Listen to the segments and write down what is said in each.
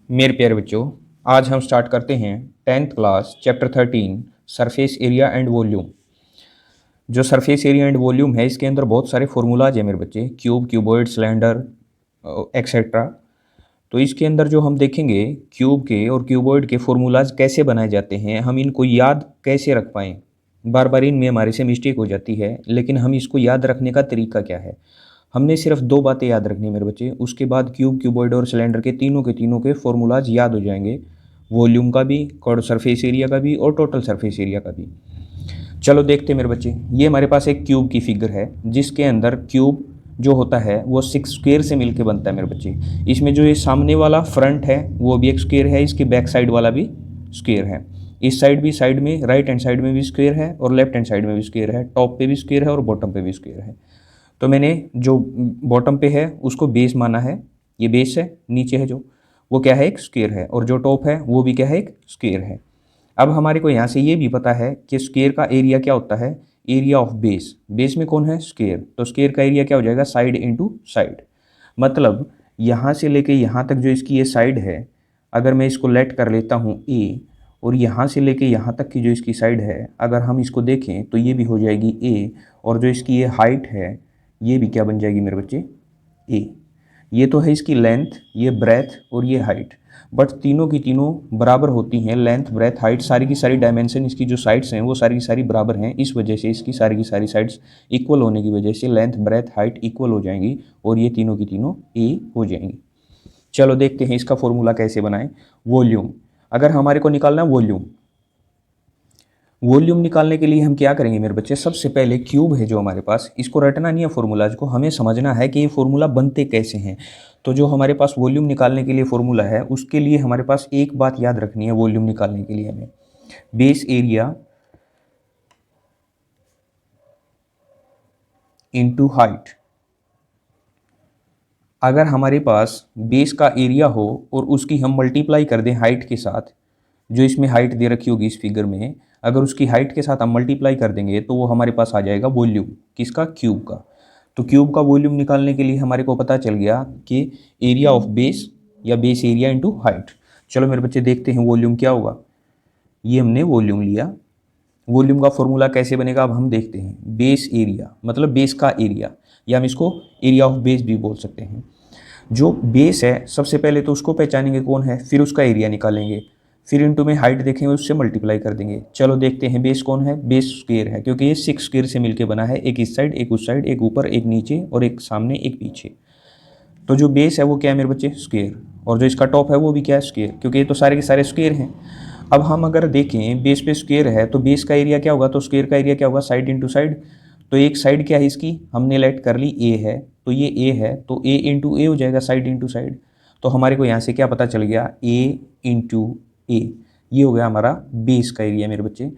मेरे प्यारे बच्चों, आज हम स्टार्ट करते हैं 10th class chapter 13 surface area and volume. जो सरफेस एरिया एंड वॉल्यूम है, इसके अंदर बहुत सारे फार्मूलाज हैं मेरे बच्चे, क्यूब, क्यूबॉइड, सिलेंडर एक्सेट्रा। तो इसके अंदर जो हम देखेंगे क्यूब के और क्यूबॉइड के फार्मूलाज कैसे बनाए जाते हैं, हम इनको याद कैसे रख पाएँ। बार बार इनमें हमारे से मिस्टेक हो जाती है, लेकिन हम इसको याद रखने का तरीका क्या है। हमने सिर्फ दो बातें याद रखनी है मेरे बच्चे, उसके बाद क्यूब, क्यूबॉइड और सिलेंडर के तीनों के फॉर्मूलाज याद हो जाएंगे। वॉल्यूम का भी, कर्व सरफेस एरिया का भी और टोटल सरफेस एरिया का भी। चलो देखते हैं मेरे बच्चे, ये हमारे पास एक क्यूब की फिगर है जिसके अंदर क्यूब जो होता है वो 6 स्क्वायर से मिलकर बनता है मेरे बच्चे। इसमें जो ये सामने वाला फ्रंट है वो भी एक स्क्वायर है, इसके बैक साइड वाला भी स्क्वायर है, इस साइड भी, साइड में राइट हैंड साइड में भी स्क्वायर है और लेफ्ट हैंड साइड में भी स्क्वायर है, टॉप पे भी स्क्वायर है और बॉटम पे भी स्क्वायर है। तो मैंने जो बॉटम पे है उसको बेस माना है, ये बेस है, नीचे है जो वो क्या है, एक स्क्वायर है, और जो टॉप है वो भी क्या है, एक स्क्वायर है। अब हमारे को यहाँ से ये भी पता है कि स्क्वायर का एरिया क्या होता है, एरिया ऑफ बेस। बेस में कौन है, स्क्वायर, तो स्क्वायर का एरिया क्या हो जाएगा, साइड इंटू साइड। मतलब यहाँ से लेके यहाँ तक जो इसकी ये साइड है, अगर मैं इसको लेट कर लेता हूँ ए, और यहाँ से लेके यहाँ तक की जो इसकी साइड है अगर हम इसको देखें तो ये भी हो जाएगी ए, और जो इसकी ये हाइट है ये भी क्या बन जाएगी मेरे बच्चे, ए। ये तो है इसकी लेंथ, ये ब्रेथ और ये हाइट, बट तीनों की तीनों बराबर होती हैं, लेंथ, ब्रेथ, हाइट, सारी की सारी डायमेंशन इसकी जो साइड्स हैं वो सारी की सारी बराबर हैं। इस वजह से इसकी सारी की सारी साइड्स इक्वल होने की वजह से लेंथ, ब्रेथ, हाइट इक्वल हो जाएंगी और ये तीनों की तीनों ए हो जाएंगी। चलो देखते हैं इसका फॉर्मूला कैसे बनाएं। वॉल्यूम, अगर हमारे को निकालना है वॉल्यूम, वॉल्यूम निकालने के लिए हम क्या करेंगे मेरे बच्चे, सबसे पहले क्यूब है जो हमारे पास, इसको रटना नहीं है फॉर्मूलाज को, हमें समझना है कि ये फॉर्मूला बनते कैसे हैं। तो जो हमारे पास वॉल्यूम निकालने के लिए फॉर्मूला है उसके लिए हमारे पास एक बात याद रखनी है, वॉल्यूम निकालने के लिए हमें बेस एरिया इंटू हाइट। अगर हमारे पास बेस का एरिया हो और उसकी हम मल्टीप्लाई कर दें हाइट के साथ, जो इसमें हाइट दे रखी होगी इस फिगर में, अगर उसकी हाइट के साथ हम मल्टीप्लाई कर देंगे तो वो हमारे पास आ जाएगा वॉल्यूम, किसका, क्यूब का। तो क्यूब का वॉल्यूम निकालने के लिए हमारे को पता चल गया कि एरिया ऑफ बेस या बेस एरिया इंटू हाइट। चलो मेरे बच्चे देखते हैं वॉल्यूम क्या होगा। ये हमने वॉल्यूम लिया, वॉल्यूम का फॉर्मूला कैसे बनेगा अब हम देखते हैं। बेस एरिया मतलब बेस का एरिया, या हम इसको एरिया ऑफ बेस भी बोल सकते हैं। जो बेस है सबसे पहले तो उसको पहचानेंगे कौन है, फिर उसका एरिया निकालेंगे, फिर इंटू में हाइट देखेंगे उससे मल्टीप्लाई कर देंगे। चलो देखते हैं बेस कौन है, बेस स्क्वायर है, क्योंकि ये 6 स्क्वायर से मिलकर बना है, एक इस साइड, एक उस साइड, एक ऊपर, एक नीचे और एक सामने, एक पीछे। तो जो बेस है वो क्या है मेरे बच्चे, स्क्वायर, और जो इसका टॉप है वो भी क्या है, स्क्वायर, क्योंकि ये तो सारे के सारे स्क्वायर हैं। अब हम अगर देखें बेस पे स्क्वायर है तो बेस का एरिया क्या होगा, तो स्क्वायर का एरिया क्या होगा, साइड इंटू साइड। तो एक साइड क्या है इसकी, हमने लेट कर ली ए है, तो ये ए है तो ए इंटू ए हो जाएगा, साइड इंटू साइड। तो हमारे को यहाँ से क्या पता चल गया, ए इंटू ए, ये हो गया हमारा बेस का एरिया मेरे बच्चे।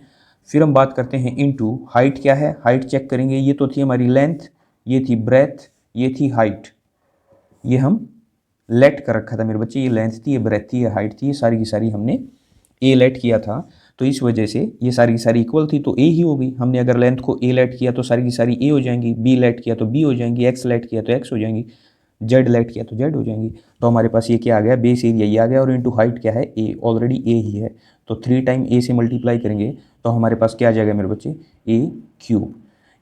फिर हम बात करते हैं इंटू हाइट, क्या है, हाइट चेक करेंगे, ये तो थी हमारी लेंथ, ये थी ब्रेथ, ये थी हाइट, ये हम लेट कर रखा था मेरे बच्चे, ये लेंथ थी, ये ब्रेथ थी, ये हाइट थी, ये सारी की सारी हमने ए लेट किया था। तो इस वजह से ये सारी की सारी इक्वल थी तो ए ही होगी। हमने अगर लेंथ को ए लेट किया तो सारी की सारी ए हो जाएंगी, बी लेट किया तो बी हो जाएंगी, एक्स लेट किया तो एक्स हो जाएंगी, जेड लेट किया तो जेड हो जाएंगी। तो हमारे पास ये क्या आ गया, बेस एरिया ये आ गया, और इंटू हाइट क्या है, ए, ऑलरेडी ए ही है, तो 3 टाइम ए से मल्टीप्लाई करेंगे तो हमारे पास क्या आ जाएगा मेरे बच्चे, ए क्यूब।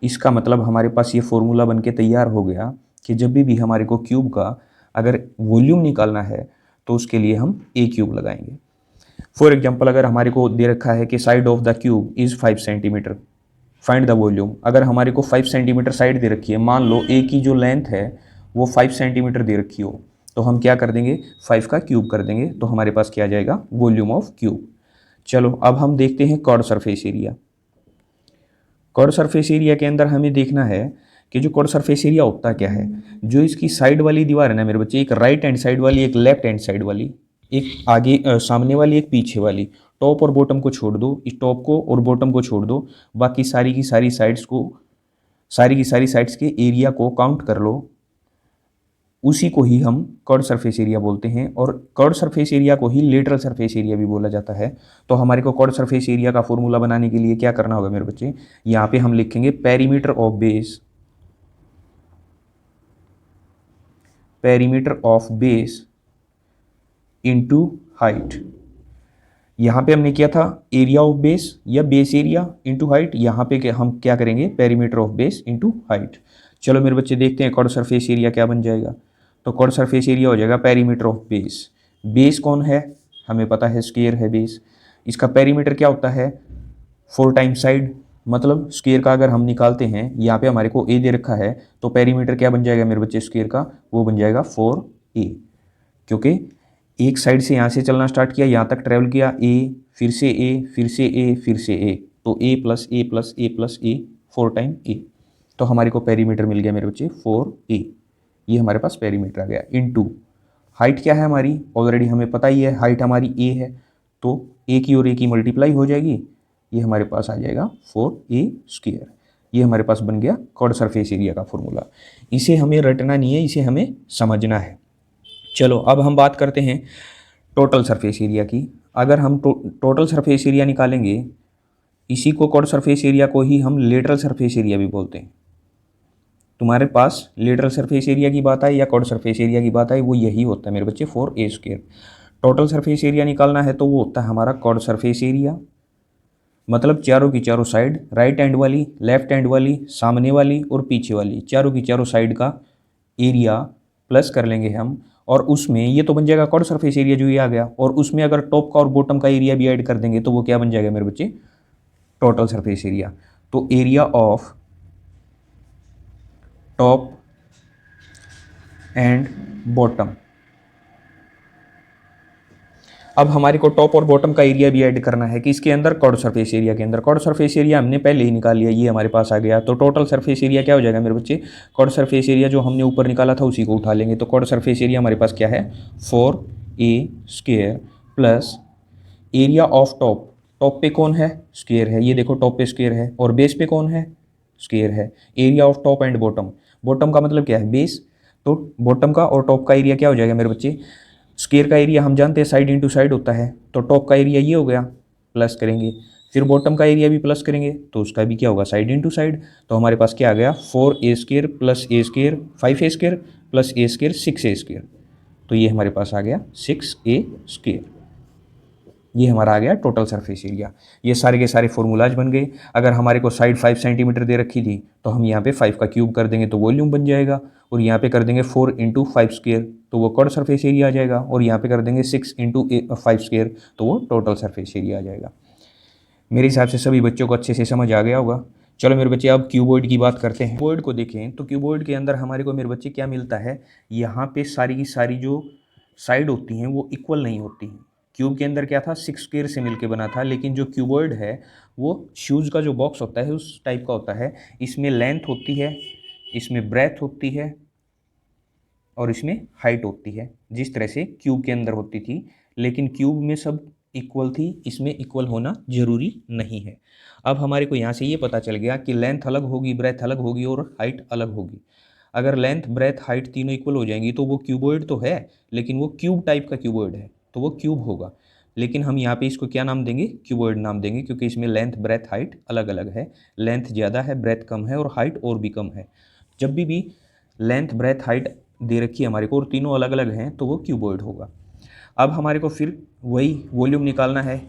इसका मतलब हमारे पास ये फॉर्मूला बन के तैयार हो गया कि जब भी हमारे को क्यूब का अगर वॉल्यूम निकालना है तो उसके लिए हम ए क्यूब लगाएंगे। फॉर एग्जाम्पल अगर हमारे को दे रखा है कि side of the cube is 5 centimetre, find the volume. अगर हमारे को 5 सेंटीमीटर साइड दे रखी है, मान लो ए की जो लेंथ है वो 5 सेंटीमीटर दे रखी हो, तो हम क्या कर देंगे, 5 का क्यूब कर देंगे, तो हमारे पास क्या आ जाएगा, वॉल्यूम ऑफ क्यूब। चलो अब हम देखते हैं curve surface area. Curve surface area के अंदर हमें देखना है कि जो कर्व सरफेस एरिया होता क्या है, जो इसकी साइड वाली दीवार है ना मेरे बच्चे, एक राइट हैंड साइड वाली, एक लेफ्ट हैंड साइड वाली, एक आगे सामने वाली, एक पीछे वाली, टॉप और बॉटम को छोड़ दो, इस टॉप को और बॉटम को छोड़ दो, बाकी सारी की सारी साइड्स को, सारी की सारी साइड्स के एरिया को काउंट कर लो, उसी को ही हम कर्व सरफेस एरिया बोलते हैं, और कर्व सरफेस एरिया को ही लेटरल सरफेस एरिया भी बोला जाता है। तो हमारे को कर्व सरफेस एरिया का फॉर्मूला बनाने के लिए क्या करना होगा मेरे बच्चे, यहाँ पे हम लिखेंगे perimeter of base, perimeter of base into height. यहाँ पे हमने किया था एरिया ऑफ बेस या बेस एरिया इंटू हाइट, यहाँ पे हम क्या करेंगे perimeter of base into height. चलो मेरे बच्चे देखते हैं कॉर्ड सरफेस एरिया क्या बन जाएगा। तो कॉर्ड सरफेस एरिया हो जाएगा पेरीमीटर ऑफ बेस। बेस कौन है हमें पता है, स्क्वायर है बेस। इसका पेरीमीटर क्या होता है 4 टाइम्स साइड, मतलब स्क्वायर का अगर हम निकालते हैं, यहाँ पे हमारे को ए दे रखा है, तो पेरीमीटर क्या बन जाएगा मेरे बच्चे स्क्वायर का, वो बन जाएगा 4a। क्योंकि एक साइड से यहाँ से चलना स्टार्ट किया, यहाँ तक ट्रेवल किया, ए फिर से ए फिर से ए फिर से ए, तो ए प्लस ए प्लस ए प्लस ए 4 टाइम ए। तो हमारे को पेरीमीटर मिल गया मेरे बच्चे 4a। ये हमारे पास पेरीमीटर आ गया। इनटू हाइट क्या है हमारी, ऑलरेडी हमें पता ही है हाइट हमारी ए है, तो ए की और ए की मल्टीप्लाई हो जाएगी, ये हमारे पास आ जाएगा 4a स्क्वायर। ये हमारे पास बन गया कॉर्ड सरफेस एरिया का फॉर्मूला। इसे हमें रटना नहीं है, इसे हमें समझना है। चलो अब हम बात करते हैं टोटल सरफेस एरिया की। अगर हम टोटल सरफेस एरिया निकालेंगे, इसी को कॉर्ड सरफेस एरिया को ही हम लेटरल सरफेस एरिया भी बोलते हैं। तुम्हारे पास लेटरल सरफेस एरिया की बात आए या कॉर्ड सरफेस एरिया की बात आए, वो यही होता है मेरे बच्चे 4a square. Total surface area निकालना है तो वो होता है हमारा कॉर्ड सरफेस एरिया, मतलब चारों की चारों साइड, राइट हैंड वाली, लेफ्ट हैंड वाली, सामने वाली और पीछे वाली, चारों की चारों साइड का एरिया प्लस कर लेंगे हम, और उसमें ये तो बन जाएगा कॉर्ड सरफेस एरिया जो ये आ गया, और उसमें अगर टॉप का और बॉटम का एरिया भी ऐड कर देंगे तो वो क्या बन जाएगा मेरे बच्चे टोटल सरफेस एरिया। तो area of top and bottom. अब हमारे को टॉप और बॉटम का एरिया भी ऐड करना है कि इसके अंदर कॉर्ड सरफेस एरिया के अंदर। कॉर्ड सरफेस एरिया हमने पहले ही निकाल लिया, ये हमारे पास आ गया। तो टोटल सरफेस एरिया क्या हो जाएगा मेरे बच्चे, कॉर्ड सरफेस एरिया जो हमने ऊपर निकाला था उसी को उठा लेंगे। तो कॉर्ड सरफेस एरिया हमारे पास क्या है 4a square plus area of top. Top पे कौन है स्क्वायर है, ये देखो टॉप पे स्क्वायर है, और बेस पे कौन है स्क्वायर है। Area of top and bottom, bottom का मतलब क्या है बेस, तो बॉटम का और टॉप का एरिया क्या हो जाएगा मेरे बच्चे, स्क्वायर का एरिया हम जानते हैं साइड इंटू साइड होता है, तो टॉप का एरिया ये हो गया, प्लस करेंगे, फिर बॉटम का एरिया भी प्लस करेंगे तो उसका भी क्या होगा साइड इंटू साइड। तो हमारे पास क्या आ गया 4a square plus a square 5a square plus a square 6a square, तो ये हमारे पास आ गया 6a स्क्वायर। ये हमारा आ गया टोटल सरफेस एरिया। ये सारे के सारे फॉर्मूलाज बन गए। अगर हमारे को साइड 5 सेंटीमीटर दे रखी थी तो हम यहाँ पे 5 का क्यूब कर देंगे तो वॉल्यूम बन जाएगा, और यहाँ पे कर देंगे 4 इंटू 5 स्क्वायर तो वो कॉर्ड सरफेस एरिया आ जाएगा, और यहाँ पे कर देंगे 6 इंटू 5 स्क्वायर तो वो टोटल सरफेस एरिया आ जाएगा। मेरे हिसाब से सभी बच्चों को अच्छे से समझ आ गया होगा। चलो मेरे बच्चे अब क्यूबॉइड की बात करते हैं। क्यूबॉइड को देखें तो क्यूबॉइड के अंदर हमारे को मेरे बच्चे क्या मिलता है, यहाँ पे सारी की सारी जो साइड होती हैं वो इक्वल नहीं होती हैं। क्यूब के अंदर क्या था 6 स्क्वायर से मिलके बना था, लेकिन जो क्यूबॉइड है वो शूज़ का जो बॉक्स होता है उस टाइप का होता है। इसमें लेंथ होती है, इसमें ब्रेथ होती है, और इसमें हाइट होती है, जिस तरह से क्यूब के अंदर होती थी। लेकिन क्यूब में सब इक्वल थी, इसमें इक्वल होना जरूरी नहीं है। अब हमारे को यहाँ से ये पता चल गया कि लेंथ अलग होगी, ब्रेथ अलग होगी और हाइट अलग होगी। अगर लेंथ ब्रेथ हाइट तीनों इक्वल हो जाएंगी तो वो क्यूबॉइड तो है, लेकिन वो क्यूब टाइप का क्यूबॉइड है, तो वो क्यूब होगा। लेकिन हम यहाँ पे इसको क्या नाम देंगे, क्यूबॉइड नाम देंगे, क्योंकि इसमें लेंथ ब्रेथ हाइट अलग अलग है। लेंथ ज़्यादा है, ब्रेथ कम है, और हाइट और भी कम है। जब भी लेंथ ब्रेथ हाइट दे रखी है हमारे को और तीनों अलग अलग हैं तो वो क्यूबॉइड होगा। अब हमारे को फिर वही वॉल्यूम निकालना है।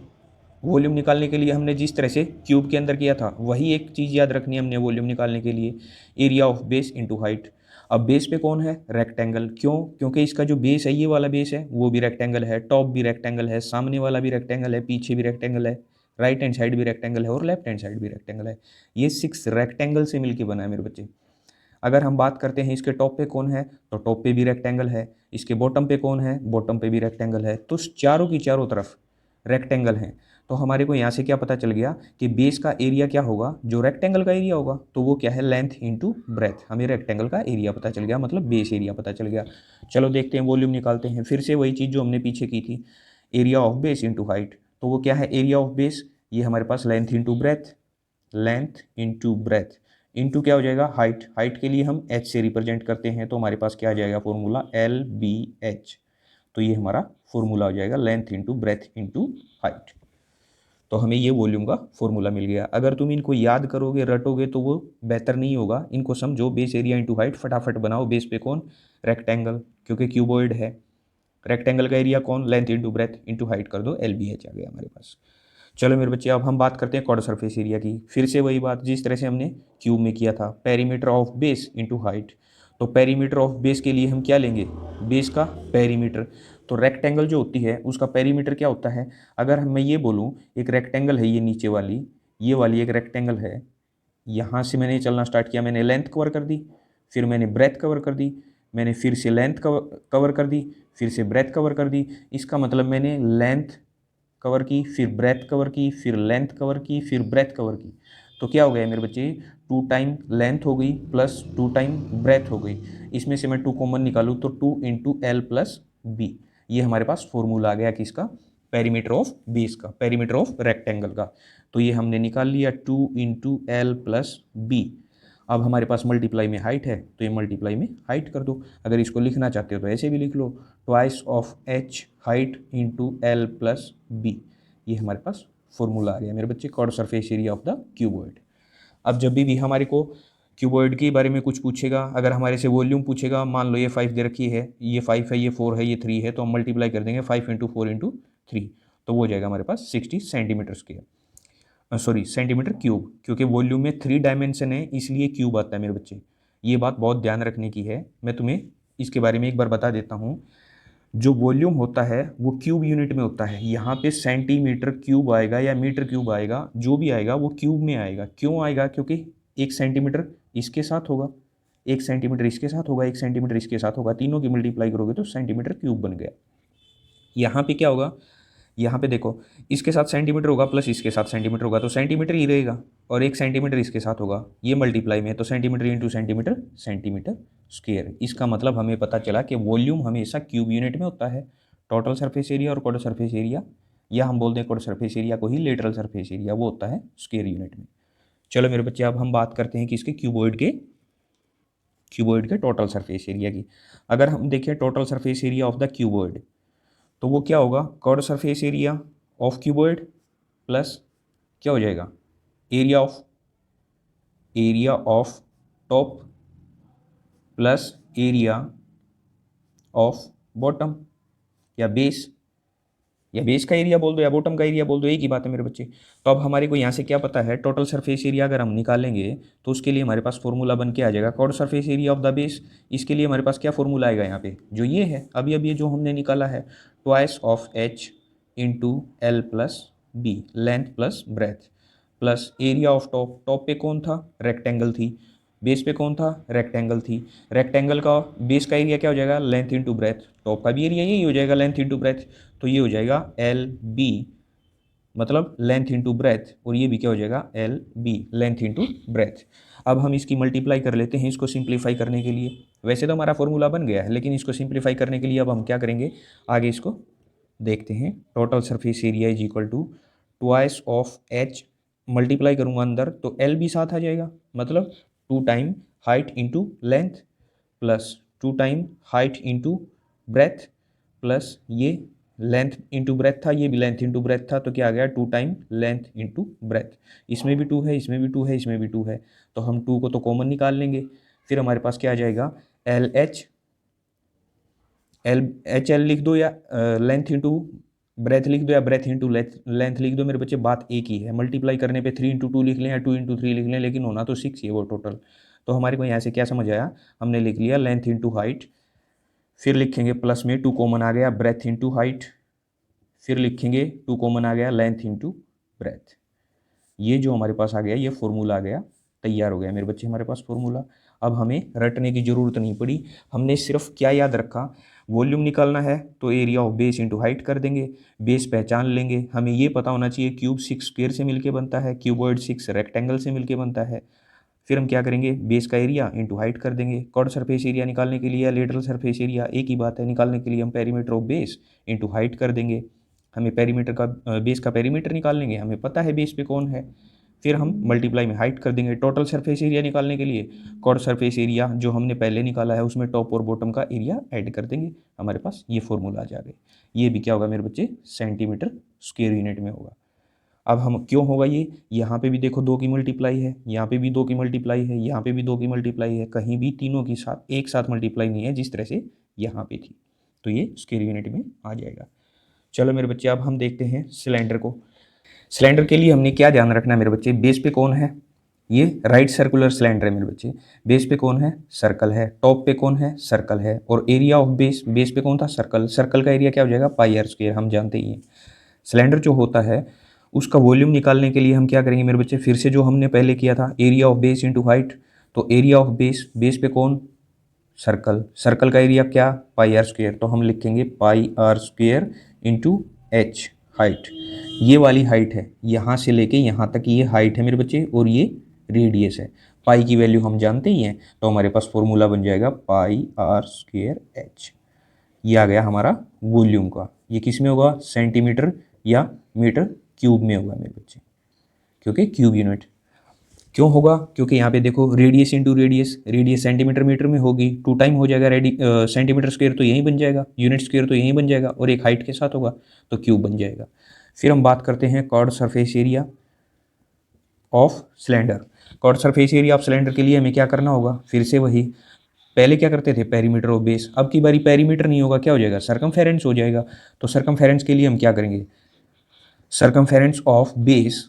वॉल्यूम निकालने के लिए हमने जिस तरह से क्यूब के अंदर किया था वही एक चीज़ याद रखनी है हमने वॉल्यूम निकालने के लिए, area of base into height. अब बेस पे कौन है रेक्टेंगल, क्यों, क्योंकि इसका जो बेस है ये वाला बेस है वो भी रेक्टेंगल है, टॉप भी रेक्टेंगल है, सामने वाला भी रेक्टेंगल है, पीछे भी रेक्टेंगल है, राइट हैंड साइड भी रेक्टेंगल है और लेफ्ट हैंड साइड भी रेक्टेंगल है। ये 6 रेक्टेंगल से मिलकर बना है मेरे बच्चे। अगर हम बात करते हैं इसके टॉप पे कौन है, तो टॉप पे भी रेक्टेंगल है, इसके बॉटम पे कौन है, बॉटम पे भी रेक्टेंगल है, तो चारों की चारों तरफ रेक्टेंगल हैं। तो हमारे को यहाँ से क्या पता चल गया कि बेस का एरिया क्या होगा, जो रेक्टेंगल का एरिया होगा, तो वो क्या है लेंथ इंटू ब्रेथ। हमें रेक्टेंगल का एरिया पता चल गया, मतलब बेस एरिया पता चल गया। चलो देखते हैं वॉल्यूम निकालते हैं। फिर से वही चीज़ जो हमने पीछे की थी, area of base into height. तो वो क्या है एरिया ऑफ बेस, ये हमारे पास length into breadth, length into breadth into क्या हो जाएगा हाइट। हाइट के लिए हम h से रिप्रेजेंट करते हैं, तो हमारे पास क्या आ जाएगा फॉर्मूला LBH। तो ये हमारा फॉर्मूला हो जाएगा length into breadth into height. तो हमें ये वॉल्यूम का फॉर्मूला मिल गया। अगर तुम इनको याद करोगे रटोगे तो वो बेहतर नहीं होगा। इनको समझो, बेस एरिया इंटू हाइट फटाफट बनाओ। बेस पे कौन रेक्टेंगल, क्योंकि क्यूबॉइड है, रेक्टेंगल का एरिया कौन, length into breadth into height कर दो, LBH आ गया हमारे पास। चलो मेरे बच्चे अब हम बात करते हैं कॉर्ड सरफेस एरिया की। फिर से वही बात जिस तरह से हमने क्यूब में किया था, perimeter of base into height. तो पेरीमीटर ऑफ बेस के लिए हम क्या लेंगे, बेस का पेरीमीटर। तो रेक्टेंगल जो होती है उसका पेरीमीटर क्या होता है, अगर मैं ये बोलूँ एक रेक्टेंगल है, ये नीचे वाली, ये वाली एक रेक्टेंगल है, यहाँ से मैंने चलना स्टार्ट किया, मैंने लेंथ कवर कर दी, फिर मैंने ब्रेथ कवर कर दी, मैंने फिर से लेंथ कवर कर दी, फिर से ब्रेथ कवर कर दी। इसका मतलब मैंने लेंथ कवर की, फिर ब्रेथ कवर की, फिर लेंथ कवर की, फिर ब्रेथ कवर की। तो क्या हो गया मेरे बच्चे, 2 टाइम लेंथ हो गई प्लस 2 टाइम ब्रेथ हो गई। इसमें से मैं 2 कॉमन निकालूँ तो 2 इंटू एल प्लस बी, ये हमारे पास फॉर्मूला आ गया किसका, पेरीमीटर ऑफ बेस का, पेरीमीटर ऑफ रेक्टेंगल का। तो ये हमने निकाल लिया 2 इंटू एल प्लस बी। अब हमारे पास मल्टीप्लाई में हाइट है तो ये मल्टीप्लाई में हाइट कर दो। अगर इसको लिखना चाहते हो तो ऐसे भी लिख लो, twice of H height into L plus B. ये हमारे पास फॉर्मूला आ गया मेरे बच्चे, curved surface area of the cuboid. अब जब भी हमारे को क्यूबॉइड के बारे में कुछ पूछेगा, अगर हमारे से वॉल्यूम पूछेगा, मान लो ये 5 दे रखी है, ये 5 है, ये 4 है, ये 3 है, तो हम मल्टीप्लाई कर देंगे 5 इंटू 4 इंटू 3, तो वो हो जाएगा हमारे पास 60 centimetre square, sorry centimetre cube, क्योंकि वॉल्यूम में 3 डायमेंशन है इसलिए क्यूब आता है मेरे बच्चे। ये बात बहुत ध्यान रखने की है, मैं तुम्हें इसके बारे में एक बार बता देता हूँ। जो वॉल्यूम होता है वो क्यूब यूनिट में होता है, यहाँ पे सेंटीमीटर क्यूब आएगा या मीटर क्यूब आएगा, जो भी आएगा वो क्यूब में आएगा। क्यों आएगा, क्योंकि 1 सेंटीमीटर इसके साथ होगा, 1 सेंटीमीटर इसके साथ होगा, 1 सेंटीमीटर इसके साथ होगा, तीनों की मल्टीप्लाई करोगे तो सेंटीमीटर क्यूब बन गया। यहाँ पे क्या होगा, यहाँ पे देखो इसके साथ सेंटीमीटर होगा प्लस इसके साथ सेंटीमीटर होगा तो सेंटीमीटर ही रहेगा, और 1 सेंटीमीटर इसके साथ होगा, ये मल्टीप्लाई में है तो centimetre into centimetre, centimetre square. इसका मतलब हमें पता चला कि वॉल्यूम हमेशा क्यूब यूनिट में होता है। टोटल सरफेस एरिया और कॉर्ड सरफेस एरिया, या हम बोलते हैं कॉर्ड सरफेस एरिया को ही लेटरल सरफेस एरिया, वो होता है स्क्वायर यूनिट में। चलो मेरे बच्चे अब हम बात करते हैं कि इसके क्यूबॉइड के टोटल सरफेस एरिया की। अगर हम देखें total surface area of the cuboid, तो वो क्या होगा, curved surface area of cuboid plus क्या हो जाएगा, area of top plus area of bottom, या बेस का एरिया बोल दो या बॉटम का एरिया बोल दो, एक ही बात है मेरे बच्चे। तो अब हमारे को यहाँ से क्या पता है, टोटल सरफेस एरिया अगर हम निकालेंगे तो उसके लिए हमारे पास फॉर्मूला बन के आ जाएगा curved surface area of the base. इसके लिए हमारे पास क्या फॉर्मूला आएगा यहाँ पे, जो ये है अभी जो हमने निकाला है, twice of h into L plus b, length plus breadth, plus area of top, top पे कौन था, रेक्टेंगल थी, बेस पे कौन था, रेक्टेंगल थी, रेक्टेंगल का बेस का एरिया क्या हो जाएगा, लेंथ इंटू ब्रेथ, टॉप का भी एरिया यही हो जाएगा लेंथ इंटू ब्रेथ, तो ये हो जाएगा एल बी, मतलब लेंथ इंटू ब्रेथ, और ये भी क्या हो जाएगा l b, length into breadth. अब हम इसकी मल्टीप्लाई कर लेते हैं इसको सिंप्लीफाई करने के लिए। वैसे तो हमारा फॉर्मूला बन गया है, लेकिन इसको सिंप्लीफाई करने के लिए अब हम क्या करेंगे, आगे इसको देखते हैं। Total surface area is equal to twice of h, multiply करूँगा अंदर तो एल भी साथ आ जाएगा, मतलब 2 time height into length plus 2 time height into breadth, plus ये लेंथ इंटू ब्रेथ था, ये भी लेंथ इंटू ब्रेथ था, तो क्या आ गया 2 टाइम लेंथ इंटू ब्रेथ। इसमें भी 2 है, इसमें भी 2 है, इसमें भी 2 है, तो हम 2 को तो कॉमन निकाल लेंगे। फिर हमारे पास क्या आ जाएगा, एल एल लिख दो या लेंथ इंटू ब्रेथ लिख दो या ब्रेथ इंटू लेंथ लिख दो, मेरे बच्चे बात एक ही है। मल्टीप्लाई करने पे 3 इंटू 2 लिख लें या 2 इंटू 3 लिख लें, लेकिन होना तो 6 ही है वो टोटल। तो हमारे को यहाँ से क्या समझ आया, हमने लिख लिया लेंथ इंटू हाइट, फिर लिखेंगे प्लस में 2 कॉमन आ गया ब्रेथ इंटू हाइट, फिर लिखेंगे 2 कॉमन आ गया लेंथ इंटू ब्रेथ। ये जो हमारे पास आ गया, ये फॉर्मूला आ गया, तैयार हो गया मेरे बच्चे हमारे पास फॉर्मूला। अब हमें रटने की ज़रूरत नहीं पड़ी, हमने सिर्फ क्या याद रखा, वॉल्यूम निकालना है तो area of base into height कर देंगे, बेस पहचान लेंगे। हमें ये पता होना चाहिए क्यूब 6 स्क्वायर से मिलके बनता है, क्यूबॉइड 6 रेक्टेंगल से मिलके बनता है। फिर हम क्या करेंगे, बेस का एरिया इंटू हाइट कर देंगे। कॉर्ड सरफेस एरिया निकालने के लिए या लेटरल सरफेस एरिया एक ही बात है, निकालने के लिए हम perimeter of base into height कर देंगे। हमें पेरीमीटर का बेस का पेरीमीटर निकाल लेंगे, हमें पता है बेस पे कौन है, फिर हम मल्टीप्लाई में हाइट कर देंगे। टोटल सरफेस एरिया निकालने के लिए कॉर्ड सरफेस एरिया जो हमने पहले निकाला है उसमें टॉप और बॉटम का एरिया ऐड कर देंगे, हमारे पास ये फॉर्मूला आ जाएगा। ये भी क्या होगा मेरे बच्चे, सेंटीमीटर स्क्वायर यूनिट में होगा। अब हम क्यों होगा ये, यहाँ पे भी देखो 2 की मल्टीप्लाई है, यहाँ पे भी 2 की मल्टीप्लाई है, यहाँ पे भी 2 की मल्टीप्लाई है, कहीं भी तीनों की साथ एक साथ मल्टीप्लाई नहीं है जिस तरह से यहाँ पे थी। तो ये स्क्वायर यूनिट में आ जाएगा। चलो मेरे बच्चे अब हम देखते हैं सिलेंडर को। सिलेंडर के लिए हमने क्या ध्यान रखना है मेरे बच्चे, बेस पे कौन है, ये राइट सर्कुलर सिलेंडर है मेरे बच्चे। बेस पे कौन है, सर्कल है। टॉप पे कौन है, सर्कल है। और एरिया ऑफ बेस, बेस पे कौन था, सर्कल। सर्कल का एरिया क्या हो जाएगा, पाई आर स्क्वायर, हम जानते ही हैं। सिलेंडर जो होता है उसका वॉल्यूम निकालने के लिए हम क्या करेंगे मेरे बच्चे, फिर से जो हमने पहले किया था, area of base into height. तो एरिया ऑफ बेस, बेस पे कौन, सर्कल। सर्कल का एरिया क्या, पाई आर स्क्वायर। तो हम लिखेंगे pi r square into H, height. ये वाली हाइट है, यहाँ से लेके यहाँ तक ये हाइट है मेरे बच्चे, और ये रेडियस है। पाई की वैल्यू हम जानते ही हैं, तो हमारे पास फॉर्मूला बन जाएगा पाई आर स्क्वायर एच। ये आ गया हमारा वॉल्यूम का। ये किस में होगा, सेंटीमीटर या मीटर क्यूब में होगा मेरे बच्चे, क्योंकि क्यूब यूनिट। क्यों होगा, क्योंकि यहाँ पे देखो radius into radius, radius centimetre metre में होगी, 2 टाइम हो जाएगा। सेंटीमीटर स्क्वायर तो यहीं बन जाएगा, यूनिट स्क्वायर तो यहीं बन जाएगा, और एक हाइट के साथ होगा तो क्यूब बन जाएगा। फिर हम बात करते हैं curved surface area of cylinder. Curved surface area of cylinder के लिए हमें क्या करना होगा, फिर से वही, पहले क्या करते थे, पेरीमीटर ऑफ बेस। अब की बारी पेरीमीटर नहीं होगा, क्या हो जाएगा, सरकमफेरेंस हो जाएगा। तो सरकमफेरेंस के लिए हम क्या करेंगे, circumference of base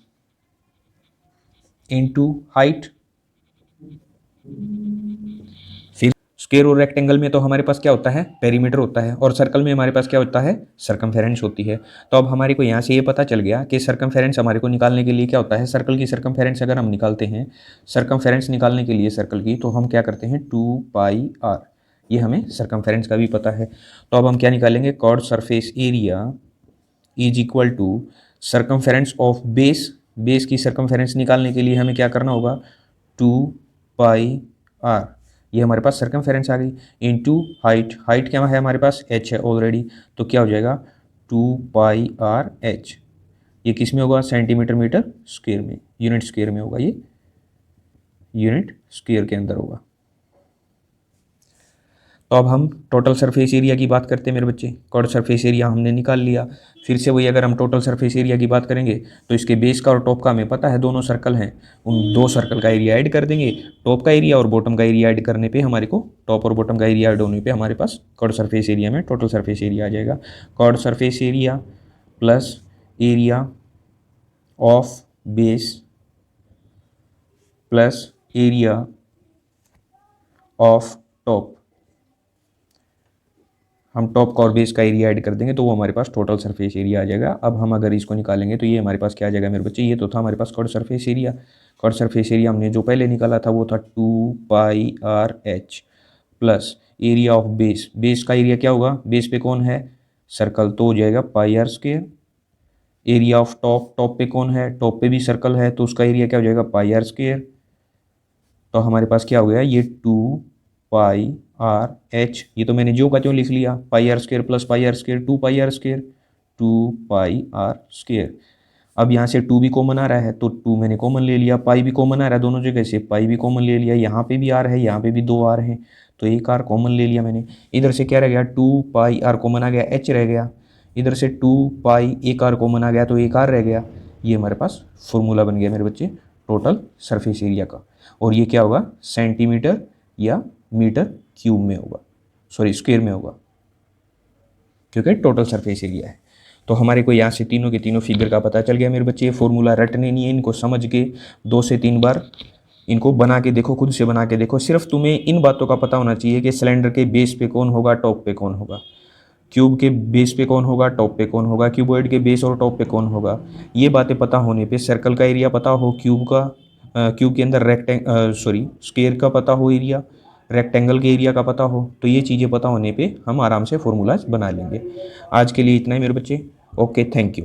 into height. फिर स्क्वायर और रेक्टेंगल में तो हमारे पास क्या होता है, पेरीमीटर होता है, और सर्कल में हमारे पास क्या होता है, सरकमफेरेंस होती है। तो अब हमारे को यहाँ से ये पता चल गया कि सरकमफेरेंस हमारे को निकालने के लिए क्या होता है, सर्कल की सरकमफेरेंस अगर हम निकालते हैं, सरकमफेरेंस निकालने के लिए सर्कल की, तो हम क्या करते हैं 2 पाई आर। ये हमें सरकमफेरेंस का भी पता है। तो अब हम क्या निकालेंगे, curved surface area is equal to circumference of base. Base की सरकमफेरेंस निकालने के लिए हमें क्या करना होगा, 2 पाई आर। ये हमारे पास सरकमफेरेंस आ गई, इनटू हाइट। हाइट क्या है हमारे पास, एच है ऑलरेडी, तो क्या हो जाएगा 2 पाई आर एच। ये किस में होगा, सेंटीमीटर मीटर स्क्वायर में, यूनिट स्क्वायर में होगा, ये यूनिट स्क्वायर के अंदर होगा। तो अब हम टोटल सरफेस एरिया की बात करते हैं मेरे बच्चे। कॉर्ड सरफेस एरिया हमने निकाल लिया। फिर से वही, अगर हम टोटल सरफेस एरिया की बात करेंगे तो इसके बेस का और टॉप का हमें पता है, दोनों सर्कल हैं, उन 2 सर्कल का एरिया ऐड कर देंगे। टॉप का एरिया और बॉटम का एरिया ऐड करने पे हमारे को, टॉप और बॉटम का एरिया ऐड होने पे हमारे पास कॉर्ड सरफेस एरिया में टोटल सरफेस एरिया आ जाएगा। Curved surface area plus area of base plus area of top, हम टॉप का और बेस का एरिया ऐड कर देंगे तो वो हमारे पास टोटल सरफेस एरिया आ जाएगा। अब हम अगर इसको निकालेंगे तो ये हमारे पास क्या आ जाएगा मेरे बच्चे, ये तो था हमारे पास curved surface area. Curved surface area हमने जो पहले निकाला था वो था 2 pi r H plus area of base. Base का एरिया क्या होगा, बेस पे कौन है, सर्कल, तो हो जाएगा pi r square. Area of top, top पे कौन है, टॉप पे भी सर्कल है, तो उसका एरिया क्या हो जाएगा, पाई आर स्क्वायर। तो हमारे पास क्या हो गया, ये 2 पाई आर एच, ये तो मैंने जो का त्यों लिख लिया, pi r square plus pi r square, 2 pi r square, 2 pi r square. अब यहाँ से 2 भी कॉमन आ रहा है तो 2 मैंने कॉमन ले लिया, पाई भी कॉमन आ रहा है दोनों जगह से, पाई भी कॉमन ले लिया, यहाँ पे भी आर है, यहाँ पे भी 2 आर हैं, तो एक आर कॉमन ले लिया मैंने। इधर से क्या रह गया, 2 पाई आर कॉमन आ गया, एच रह गया। इधर से 2 पाई, एक आर कॉमन आ गया तो एक आर रह गया। ये हमारे पास फॉर्मूला बन गया मेरे बच्चे टोटल सरफेस एरिया का। और ये क्या होगा, सेंटीमीटर या मीटर क्यूब में होगा, सॉरी स्क्वायर में होगा, क्योंकि टोटल सरफेस एरिया है। तो हमारे को यहाँ से तीनों के तीनों फिगर का पता चल गया मेरे बच्चे। ये फॉर्मूला रटने नहीं है, इनको समझ के 2 से 3 बार इनको बना के देखो, खुद से बना के देखो। सिर्फ तुम्हें इन बातों का पता होना चाहिए कि सिलेंडर के बेस पे कौन होगा, टॉप पे कौन होगा, क्यूब के बेस पे कौन होगा, टॉप पे कौन होगा, क्यूबॉइड के बेस और टॉप पे कौन होगा। ये बातें पता होने पे, सर्कल का एरिया पता हो, क्यूब का क्यूब के अंदर स्क्वायर का पता हो एरिया, रेक्टेंगल के एरिया का पता हो, तो ये चीज़ें पता होने पे हम आराम से फॉर्मूलाज बना लेंगे। आज के लिए इतना ही मेरे बच्चे। Okay, thank you.